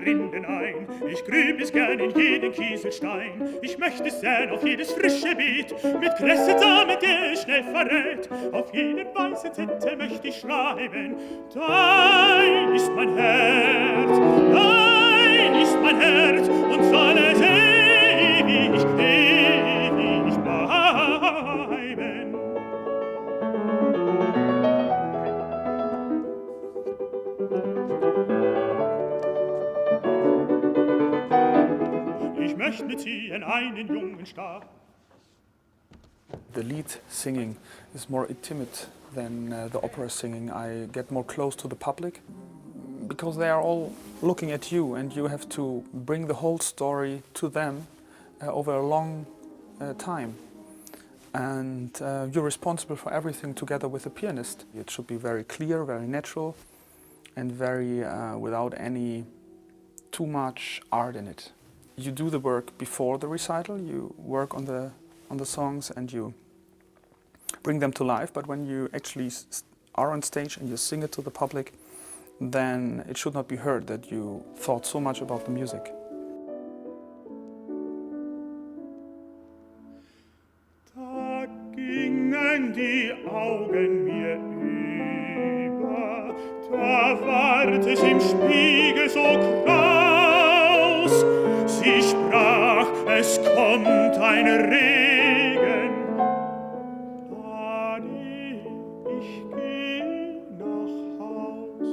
Rinden ein. Ich grüb es gern in jeden Kieselstein. Ich möchte sehen auf jedes frische Beet, mit Kresse Samen, der ich schnell verrät. Auf jede weiße Tinte möchte ich schreiben, dein ist mein Herz, dein ist mein Herz, und soll es ewig, ewig bleiben. Ich möchte mitziehen einen jungen Star. The lead singing is more intimate than the opera singing. I get more close to the public because they are all looking at you and you have to bring the whole story to them over a long time. And you're responsible for everything together with the pianist. It should be very clear, very natural, and very without any too much art in it. You do the work before the recital, you work on the songs and you bring them to life, but when you actually are on stage and you sing it to the public, then it should not be heard that you thought so much about the music. Da gingen die Augen mir über, da ward es im Spiegel so kraus. Sie sprach, es kommt ein Regen, Adi, ich geh nach Haus.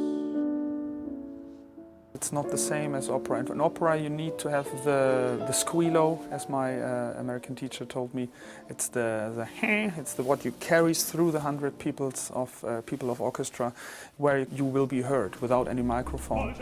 It's not the same as opera. In opera you need to have the squealo, as my American teacher told me. It's it's what you carries through the 100 people of orchestra, where you will be heard without any microphone.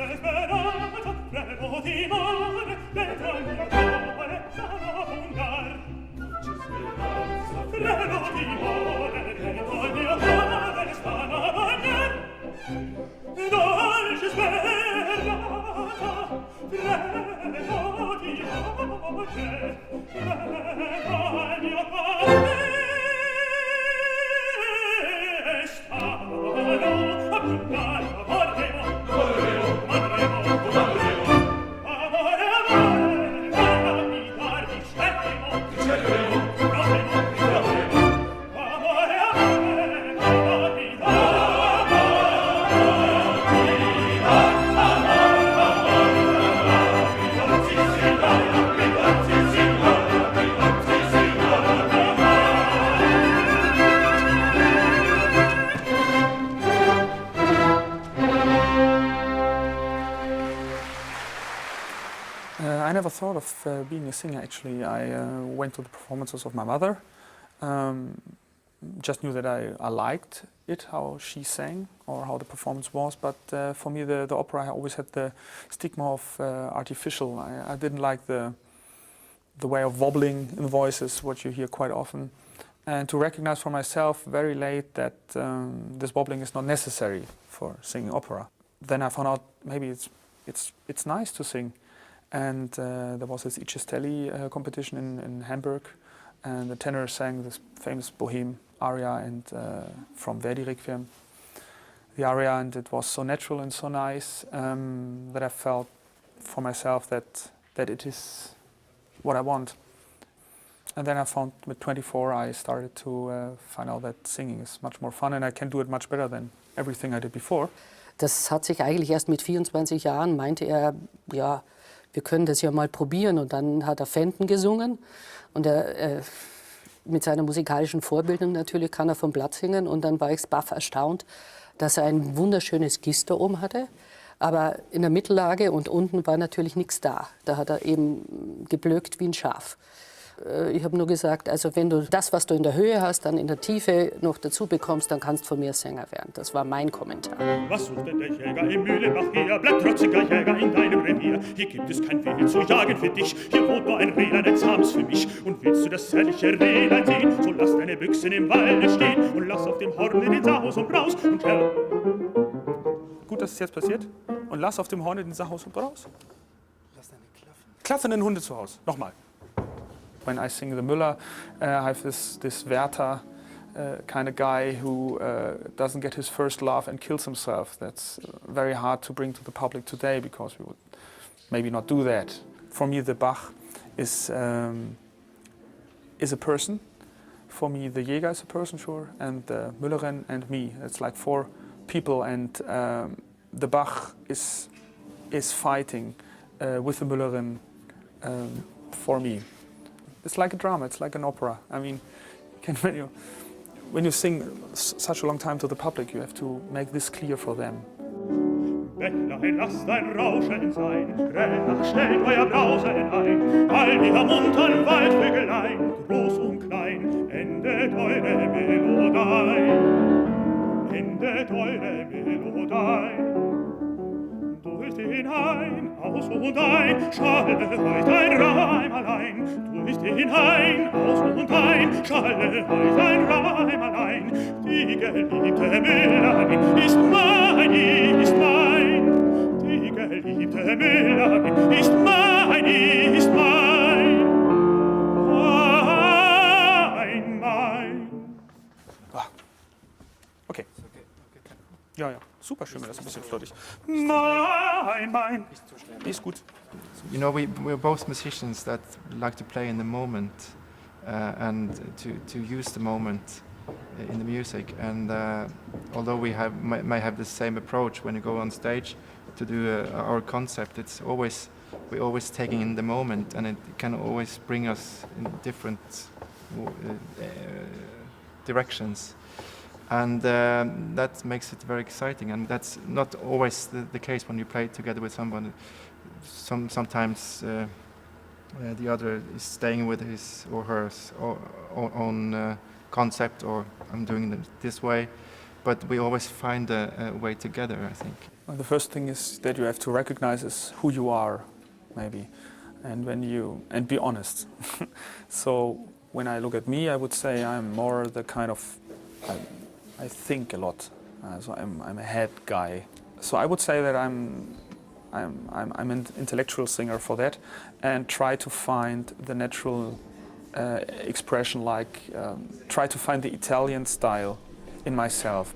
I never thought of being a singer actually. I went to the performances of my mother, just knew that I liked it, how she sang or how the performance was, but for me the opera always had the stigma of artificial. I didn't like the way of wobbling in voices, what you hear quite often, and to recognize for myself very late that this wobbling is not necessary for singing opera. Then I found out maybe it's nice to sing. And there was this Icestelli competition in Hamburg, and the tenor sang this famous Bohème aria and from Verdi Requiem, the aria, and it was so natural and so nice that I felt for myself that it is what I want. And then I found with 24 I started to find out that singing is much more fun and I can do it much better than everything I did before. Das hat sich eigentlich erst mit 24 Jahren, meinte er, ja, wir können das ja mal probieren. Und dann hat er Fenton gesungen. Und er, mit seiner musikalischen Vorbildung natürlich kann er vom Blatt singen. Und dann war ich baff erstaunt, dass er ein wunderschönes Gister oben hatte. Aber in der Mittellage und unten war natürlich nichts da. Da hat er eben geblökt wie ein Schaf. Ich habe nur gesagt, also wenn du das, was du in der Höhe hast, dann in der Tiefe noch dazu bekommst, dann kannst du von mir Sänger werden. Das war mein Kommentar. Was sucht denn der Jäger im Mühlenbach hier? Bleib trotziger Jäger in deinem Revier. Hier gibt es kein Wild zu jagen für dich. Hier wohnt nur ein Rehlein, ein Zahmes für mich. Und willst du das herrliche Rehlein sehen, so lass deine Büchsen im Walde stehen und lass auf dem Horne den Saus und Braus und hör. Gut, dass es jetzt passiert. Und lass auf dem Horne den Saus und Braus. Lass deine klaffenden Hunde zu Hause. Nochmal. When I sing the Müller, I have this Werther kind of guy who doesn't get his first love and kills himself. That's very hard to bring to the public today because we would maybe not do that. For me, the Bach is a person. For me, the Jäger is a person, sure, and the Müllerin and me. It's like 4 people, and the Bach is fighting with the Müllerin for me. It's like a drama. It's like an opera. I mean, when you sing such a long time to the public, you have to make this clear for them. Bettlein, lasst ein Rauschen sein, Gränach, stellt euer Brausen ein, all ihr muntern Waldvögelein, groß und klein, endet eure Melodei, endet eure Melodei. Durch den Hain, aus und ein, schalle heut ein Reim allein. Durch den Hain, aus und ein, schalle heut ein Reim allein. Die geliebte Müllerin ist mein, ist mein. Die geliebte Müllerin ist mein, ist mein. Mein. Okay. Ja, ja, super schön, das ist ein bisschen flottig. Mein. Ist gut. You know, we're both musicians that like to play in the moment and to use the moment in the music. And although we may have the same approach when you go on stage to do our concept, we're always taking in the moment, and it can always bring us in different directions. And that makes it very exciting, and that's not always the case when you play together with someone. Sometimes the other is staying with his or her own concept, or I'm doing it this way, but we always find a way together, I think. Well, the first thing is that you have to recognize is who you are, maybe, and be honest. So when I look at me, I would say I'm more the kind of I think a lot, so I'm a head guy. So I would say that I'm an intellectual singer for that, and try to find the natural expression, like try to find the Italian style in myself.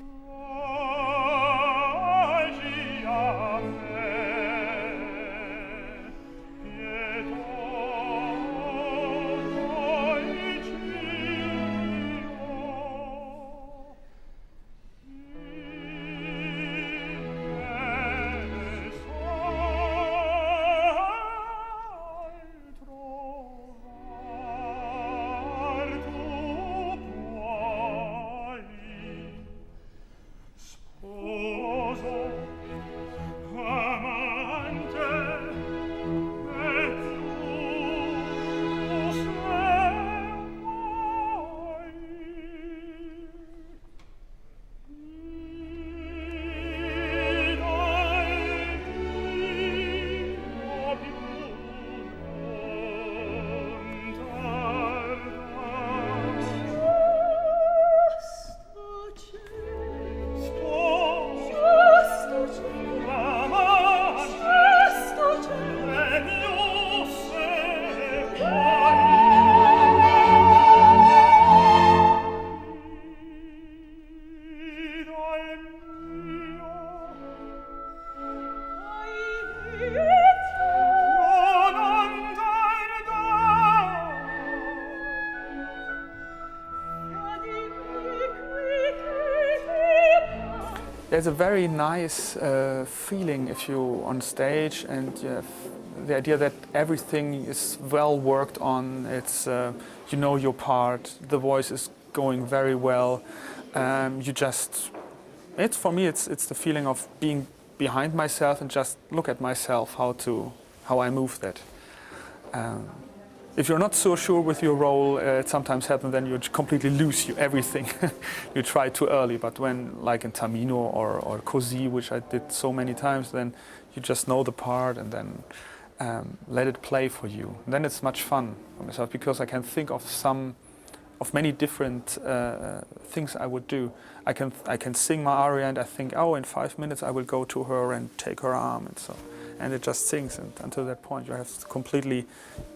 There's a very nice feeling if you're on stage and you have the idea that everything is well worked on. It's you know your part. The voice is going very well. For me, it's the feeling of being behind myself and just look at myself how I move that. If you're not so sure with your role, it sometimes happens then you completely lose everything. You try too early, but when, like in Tamino or Così, which I did so many times, then you just know the part and then let it play for you. And then it's much fun for myself because I can think of many different things I would do. I can sing my aria and I think, oh, in 5 minutes I will go to her and take her arm and so. And it just sings, and until that point you have to completely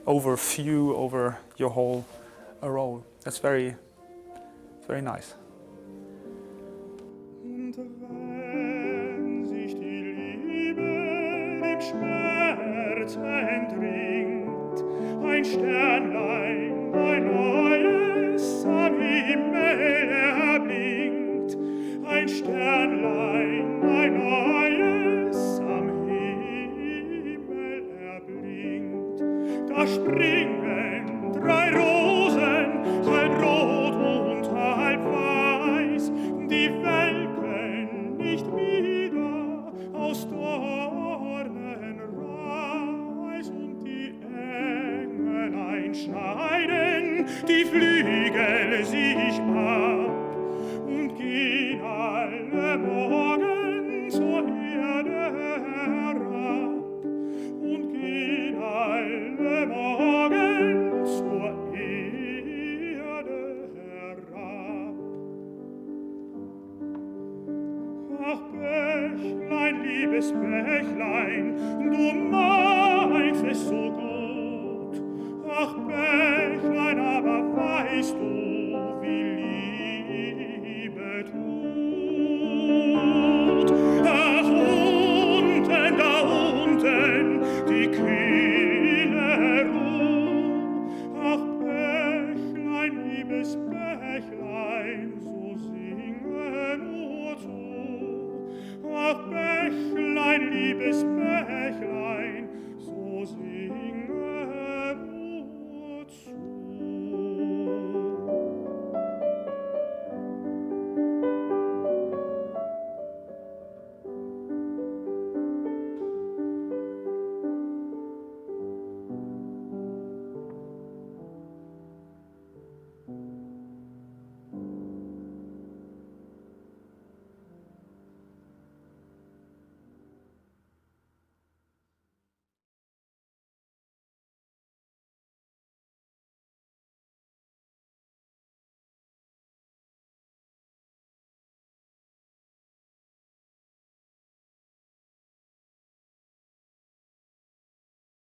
overview over your whole role. That's very, very nice. Und wenn sich die Liebe dem Schmerz entringt. Ein Sternlein, ein neues am Himmel erblinkt. Ein Sternlein, ein neues am Himmel erblinkt. Da springen 3 Rosen, halb rot und halb weiß, die welken nicht wieder aus Dornenreis, und die Engelein schneiden die Flügel sich ab und gehen alle